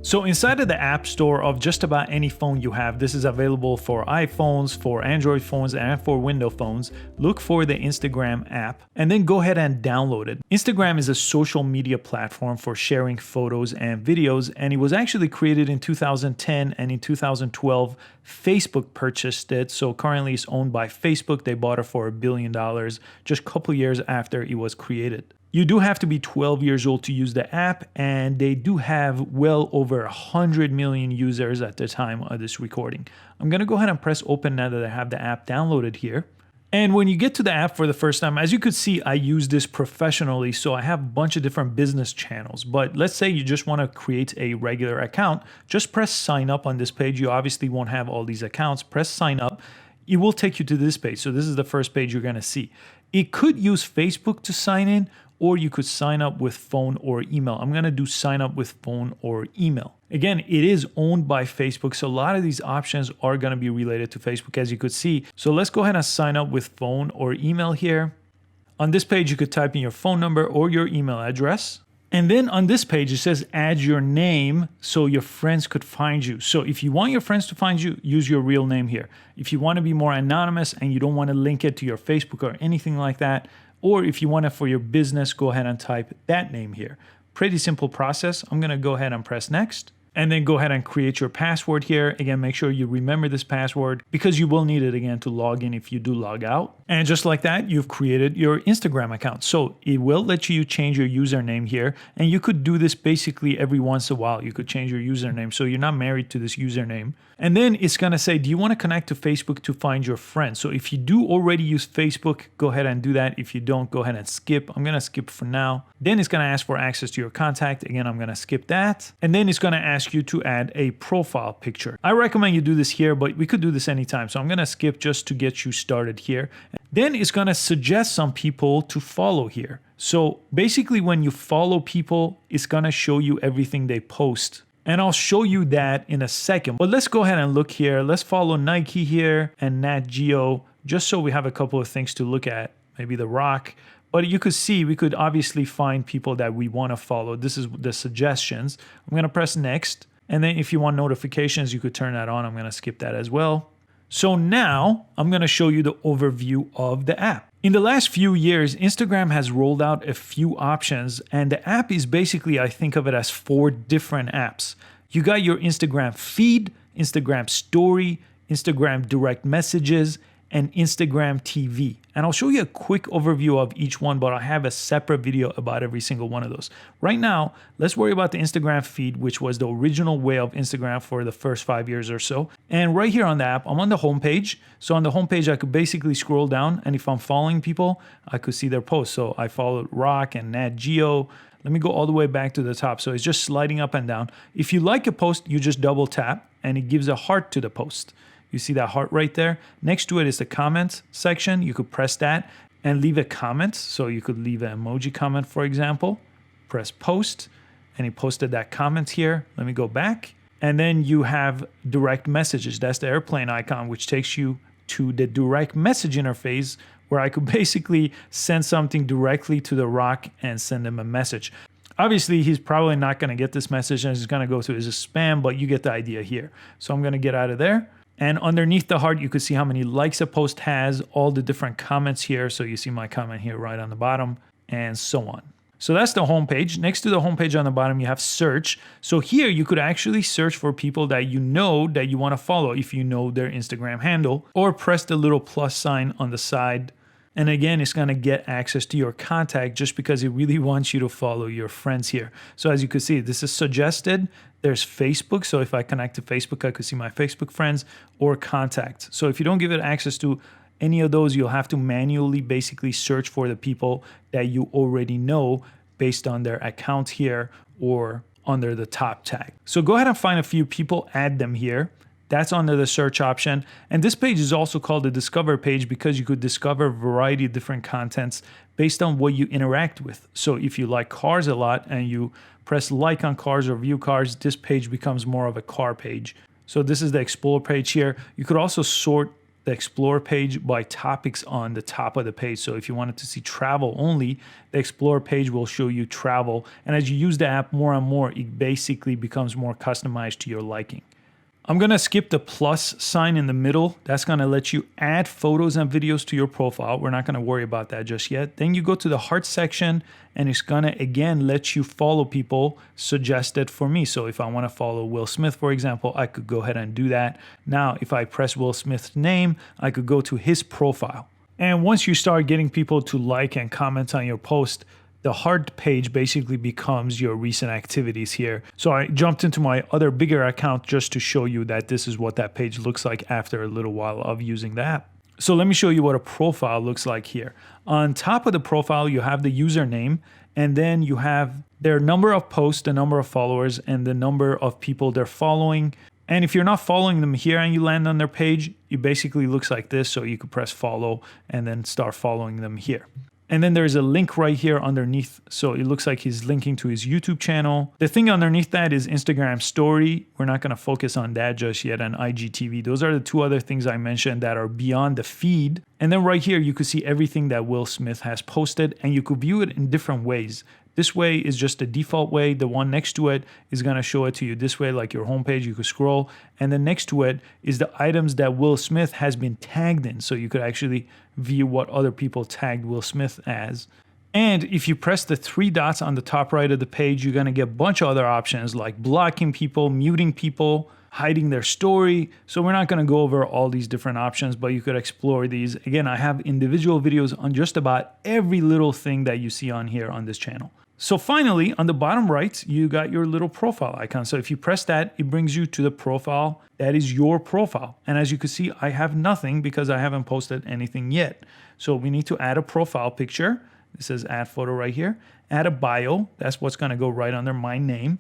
So inside of the App Store of just about any phone you have, this is available for iPhones, for Android phones, and for Windows phones. Look for the Instagram app and then go ahead and download it. Instagram is a social media platform for sharing photos and videos, and it was actually created in 2010, and in 2012, Facebook purchased it. So currently it's owned by Facebook. They bought it for $1 billion just a couple years after it was created. You do have to be 12 years old to use the app, and they do have well over 100 million users at the time of this recording. I'm going to go ahead and press open now that I have the app downloaded here. And when you get to the app for the first time, as you could see, I use this professionally, so I have a bunch of different business channels. But let's say you just want to create a regular account, just press sign up on this page. You obviously won't have all these accounts. Press sign up. It will take you to this page. So this is the first page you're going to see. It could use Facebook to sign in, or you could sign up with phone or email. I'm going to do sign up with phone or email. Again, it is owned by Facebook, so a lot of these options are going to be related to Facebook, as you could see. So let's go ahead and sign up with phone or email here. On this page, you could type in your phone number or your email address. And then on this page, it says add your name so your friends could find you. So if you want your friends to find you, use your real name here. If you want to be more anonymous and you don't want to link it to your Facebook or anything like that, or if you want it for your business, go ahead and type that name here. Pretty simple process. I'm going to go ahead and press next. And then go ahead and create your password here. Again, make sure you remember this password because you will need it again to log in if you do log out. And just like that, you've created your Instagram account. So it will let you change your username here. And you could do this basically every once in a while. You could change your username so you're not married to this username. And then it's going to say, do you want to connect to Facebook to find your friends? So if you do already use Facebook, go ahead and do that. If you don't, go ahead and skip. I'm going to skip for now. Then it's going to ask for access to your contact. Again, I'm going to skip that. And then it's going to ask you to add a profile picture. I recommend you do this here, but we could do this anytime. So I'm going to skip just to get you started here. Then it's going to suggest some people to follow here. So basically when you follow people, it's going to show you everything they post. And I'll show you that in a second. But let's go ahead and look here. Let's follow Nike here and Nat Geo, just so we have a couple of things to look at. Maybe The Rock. But you could see, we could obviously find people that we want to follow. This is the suggestions. I'm going to press next. And then if you want notifications, you could turn that on. I'm going to skip that as well. So now I'm going to show you the overview of the app. In the last few years, Instagram has rolled out a few options, and the app is basically, I think of it as 4 different apps. You got your Instagram feed, Instagram story, Instagram direct messages, and Instagram TV. And I'll show you a quick overview of each one, but I have a separate video about every single one of those. Right now, let's worry about the Instagram feed, which was the original way of Instagram for the first 5 years or so. And right here on the app, I'm on the homepage. So on the homepage, I could basically scroll down, and if I'm following people, I could see their posts. So I followed Rock and Nat Geo. Let me go all the way back to the top. So it's just sliding up and down. If you like a post, you just double tap, and it gives a heart to the post. You see that heart right there? Next to it is the comments section. You could press that and leave a comment. So you could leave an emoji comment, for example. Press post, and he posted that comment here. Let me go back. And then you have direct messages. That's the airplane icon, which takes you to the direct message interface where I could basically send something directly to The Rock and send him a message. Obviously, he's probably not going to get this message and it's going to go to his spam, but you get the idea here. So I'm going to get out of there. And underneath the heart, you can see how many likes a post has, all the different comments here. So you see my comment here right on the bottom, and so on. So that's the homepage. Next to the homepage on the bottom, you have search. So here you could actually search for people that you know that you want to follow if you know their Instagram handle, or press the little plus sign on the side. And again, it's going to get access to your contact just because it really wants you to follow your friends here. So as you can see, this is suggested. There's Facebook. So if I connect to Facebook, I could see my Facebook friends, or contacts. So if you don't give it access to any of those, you'll have to manually basically search for the people that you already know based on their account here or under the top tag. So go ahead and find a few people, add them here. That's under the search option. And this page is also called the Discover page because you could discover a variety of different contents based on what you interact with. So if you like cars a lot and you press like on cars or view cars, this page becomes more of a car page. So this is the Explore page here. You could also sort the Explore page by topics on the top of the page. So if you wanted to see travel only, the Explore page will show you travel. And as you use the app more and more, it basically becomes more customized to your liking. I'm going to skip the plus sign in the middle. That's going to let you add photos and videos to your profile. We're not going to worry about that just yet. Then you go to the heart section and it's going to again let you follow people suggested for me. So if I want to follow Will Smith, for example, I could go ahead and do that. Now, if I press Will Smith's name, I could go to his profile. And once you start getting people to like and comment on your post, the heart page basically becomes your recent activities here. So I jumped into my other bigger account just to show you that this is what that page looks like after a little while of using the app. So let me show you what a profile looks like here. On top of the profile, you have the username, and then you have their number of posts, the number of followers, and the number of people they're following. And if you're not following them here and you land on their page, it basically looks like this. So you could press follow and then start following them here. And then there's a link right here underneath. So it looks like he's linking to his YouTube channel. The thing underneath that is Instagram story. We're not going to focus on that just yet, and IGTV. Those are the two other things I mentioned that are beyond the feed. And then right here, you could see everything that Will Smith has posted, and you could view it in different ways. This way is just the default way. The one next to it is going to show it to you this way, like your homepage. You could scroll. And then next to it is the items that Will Smith has been tagged in. So you could actually view what other people tagged Will Smith as. And if you press the three dots on the top right of the page, you're going to get a bunch of other options like blocking people, muting people, hiding their story. So we're not going to go over all these different options, but you could explore these. Again, I have individual videos on just about every little thing that you see on here on this channel. So finally, on the bottom right, you got your little profile icon. So if you press that, it brings you to the profile. That is your profile. And as you can see, I have nothing because I haven't posted anything yet. So we need to add a profile picture. It says add photo right here. Add a bio. That's what's going to go right under my name.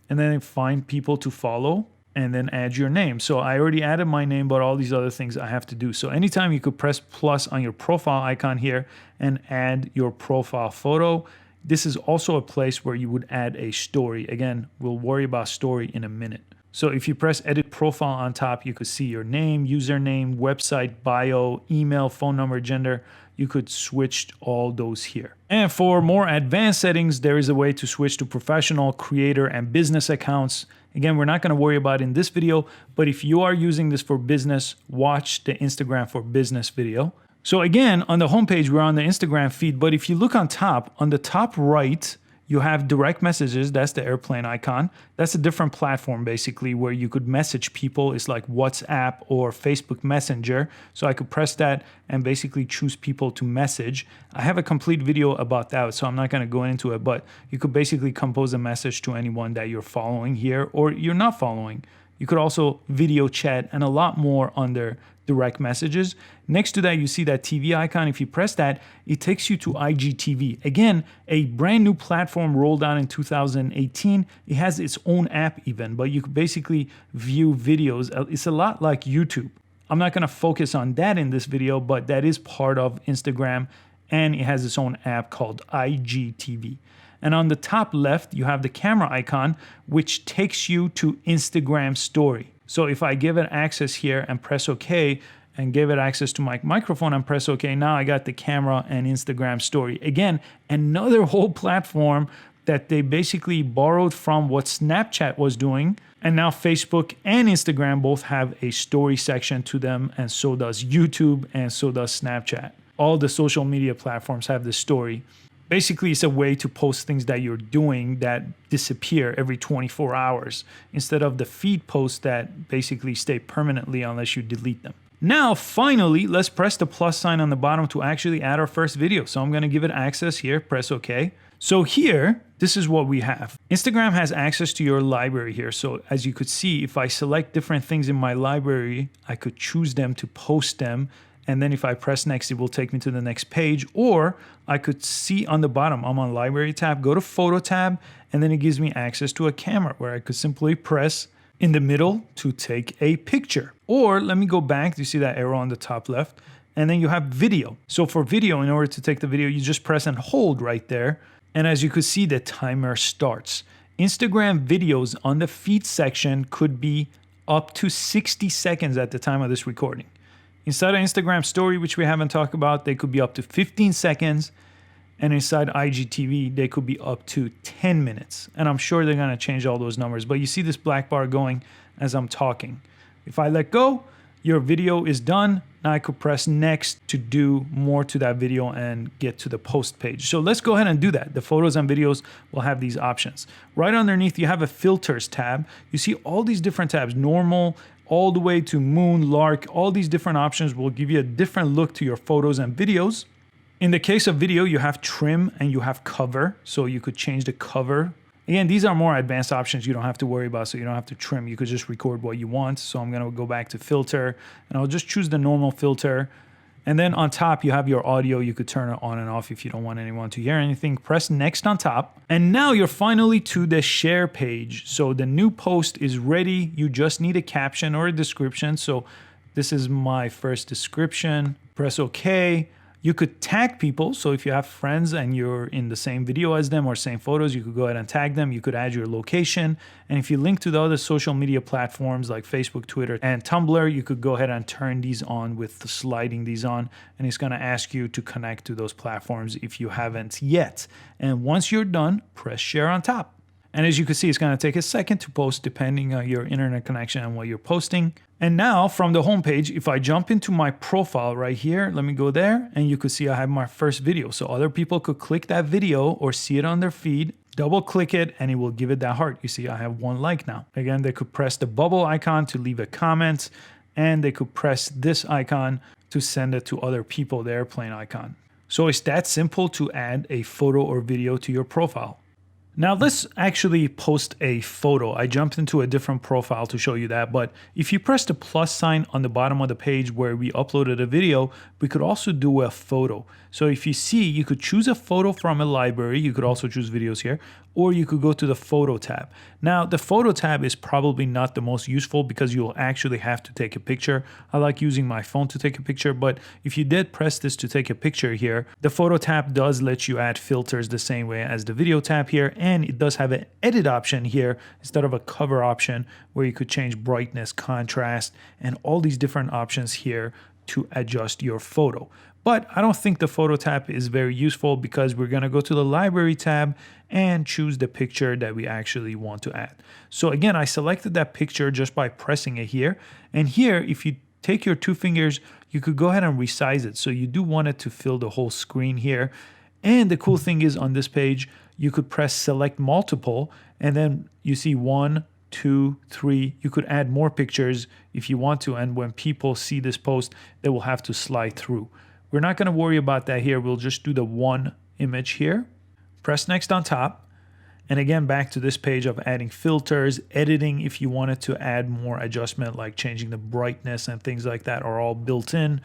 And then find people to follow and then add your name. So I already added my name, but all these other things I have to do. So anytime you could press plus on your profile icon here and add your profile photo. This is also a place where you would add a story. Again, we'll worry about story in a minute. So if you press edit profile on top, you could see your name, username, website, bio, email, phone number, gender. You could switch all those here. And for more advanced settings, there is a way to switch to professional, creator, and business accounts. Again, we're not going to worry about it in this video, but if you are using this for business, watch the Instagram for business video. So again, on the homepage, we're on the Instagram feed, but if you look on the top right, you have direct messages. That's the airplane icon. That's a different platform basically where you could message people. It's like WhatsApp or Facebook Messenger. So I could press that and basically choose people to message. I have a complete video about that, so I'm not going to go into it, but you could basically compose a message to anyone that you're following here or you're not following. You could also video chat and a lot more under direct messages. Next to that, you see that TV icon. If you press that, it takes you to IGTV. Again, a brand new platform rolled out in 2018. It has its own app even, but you could basically view videos. It's a lot like YouTube. I'm not going to focus on that in this video, but that is part of Instagram, and it has its own app called IGTV. And on the top left, you have the camera icon, which takes you to Instagram story. So if I give it access here and press OK and give it access to my microphone and press OK, now I got the camera and Instagram story. Again, another whole platform that they basically borrowed from what Snapchat was doing. And now Facebook and Instagram both have a story section to them, and so does YouTube and so does Snapchat. All the social media platforms have the story. Basically, it's a way to post things that you're doing that disappear every 24 hours instead of the feed posts that basically stay permanently unless you delete them. Now, finally, let's press the plus sign on the bottom to actually add our first video. So I'm going to give it access here, press OK. So here, this is what we have. Instagram has access to your library here. So as you could see, if I select different things in my library, I could choose them to post them. And then if I press next, it will take me to the next page. Or I could see on the bottom, I'm on library tab, go to photo tab, and then it gives me access to a camera where I could simply press in the middle to take a picture. Or let me go back, you see that arrow on the top left, and then you have video. So for video, in order to take the video, you just press and hold right there. And as you could see, the timer starts. Instagram videos on the feed section could be up to 60 seconds at the time of this recording. Inside of Instagram story, which we haven't talked about, they could be up to 15 seconds. And inside IGTV, they could be up to 10 minutes. And I'm sure they're gonna change all those numbers. But you see this black bar going as I'm talking. If I let go, your video is done. Now I could press next to do more to that video and get to the post page. So let's go ahead and do that. The photos and videos will have these options. Right underneath, you have a filters tab. You see all these different tabs, normal, all the way to moon, lark. All these different options will give you a different look to your photos and videos. In the case of video, you have trim and you have cover. So you could change the cover. Again, these are more advanced options you don't have to worry about, so you don't have to trim. You could just record what you want. So I'm gonna go back to filter and I'll just choose the normal filter. And then on top, you have your audio. You could turn it on and off if you don't want anyone to hear anything. Press next on top. And now you're finally to the share page. So the new post is ready. You just need a caption or a description. So this is my first description. Press OK. You could tag people. So if you have friends and you're in the same video as them or same photos, you could go ahead and tag them. You could add your location. And if you link to the other social media platforms like Facebook, Twitter, and Tumblr, you could go ahead and turn these on with the sliding these on. And it's gonna ask you to connect to those platforms if you haven't yet. And once you're done, press share on top. And as you can see, it's gonna take a second to post depending on your internet connection and what you're posting. And now from the homepage, if I jump into my profile right here, let me go there and you could see I have my first video. So other people could click that video or see it on their feed, double click it and it will give it that heart. You see I have 1 like now. Again, they could press the bubble icon to leave a comment and they could press this icon to send it to other people, the airplane icon. So it's that simple to add a photo or video to your profile. Now let's actually post a photo. I jumped into a different profile to show you that, but if you press the plus sign on the bottom of the page where we uploaded a video, we could also do a photo. So if you see, you could choose a photo from a library. You could also choose videos here, or you could go to the photo tab. Now the photo tab is probably not the most useful because you'll actually have to take a picture. I like using my phone to take a picture, but if you did press this to take a picture here, the photo tab does let you add filters the same way as the video tab here. And it does have an edit option here instead of a cover option where you could change brightness, contrast, and all these different options here to adjust your photo. But I don't think the photo tab is very useful because we're gonna go to the library tab and choose the picture that we actually want to add. So again, I selected that picture just by pressing it here. And here, if you take your 2 fingers, you could go ahead and resize it. So you do want it to fill the whole screen here. And the cool thing is on this page, you could press select multiple and then you see 1, 2, 3. You could add more pictures if you want to. And when people see this post, they will have to slide through. We're not going to worry about that here. We'll just do the 1 image here. Press next on top. And again, back to this page of adding filters, editing if you wanted to add more adjustment like changing the brightness and things like that are all built in.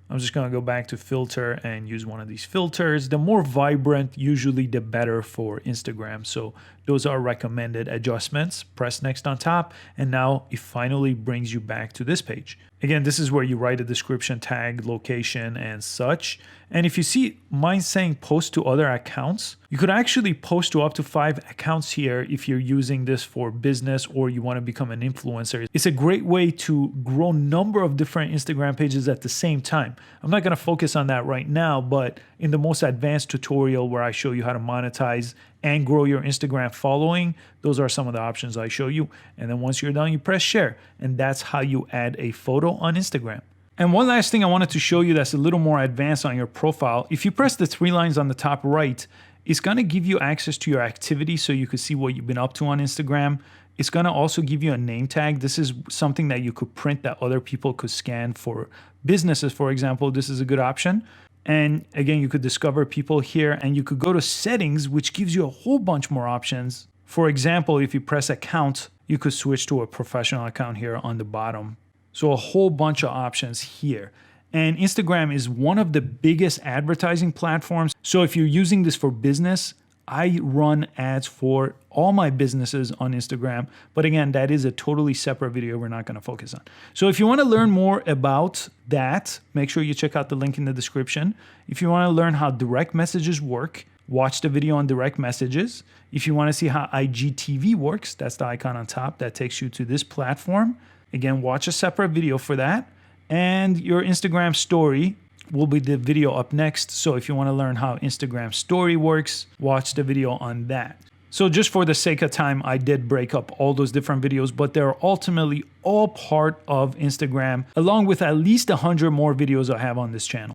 I'm just going to go back to filter and use one of these filters. The more vibrant, usually the better for Instagram. So those are recommended adjustments. Press next on top. And now it finally brings you back to this page. Again, this is where you write a description, tag, location, and such. And if you see mine saying post to other accounts, you could actually post to up to 5 accounts here if you're using this for business or you want to become an influencer. It's a great way to grow a number of different Instagram pages at the same time. I'm not going to focus on that right now, but in the most advanced tutorial where I show you how to monetize and grow your Instagram following, those are some of the options I show you. And then once you're done, you press share. And that's how you add a photo on Instagram. And one last thing I wanted to show you that's a little more advanced on your profile. If you press the 3 lines on the top right, it's going to give you access to your activity so you can see what you've been up to on Instagram. It's going to also give you a name tag. This is something that you could print that other people could scan for businesses, for example. This is a good option. And again, you could discover people here and you could go to settings, which gives you a whole bunch more options. For example, if you press account, you could switch to a professional account here on the bottom. So a whole bunch of options here. And Instagram is one of the biggest advertising platforms. So if you're using this for business, I run ads for all my businesses on Instagram. But again, that is a totally separate video we're not going to focus on. So if you want to learn more about that, make sure you check out the link in the description. If you want to learn how direct messages work, watch the video on direct messages. If you want to see how IGTV works, that's the icon on top that takes you to this platform. Again, watch a separate video for that. And your Instagram story will be the video up next. So if you want to learn how Instagram story works, watch the video on that. So just for the sake of time, I did break up all those different videos, but they're ultimately all part of Instagram, along with at least 100 more videos I have on this channel.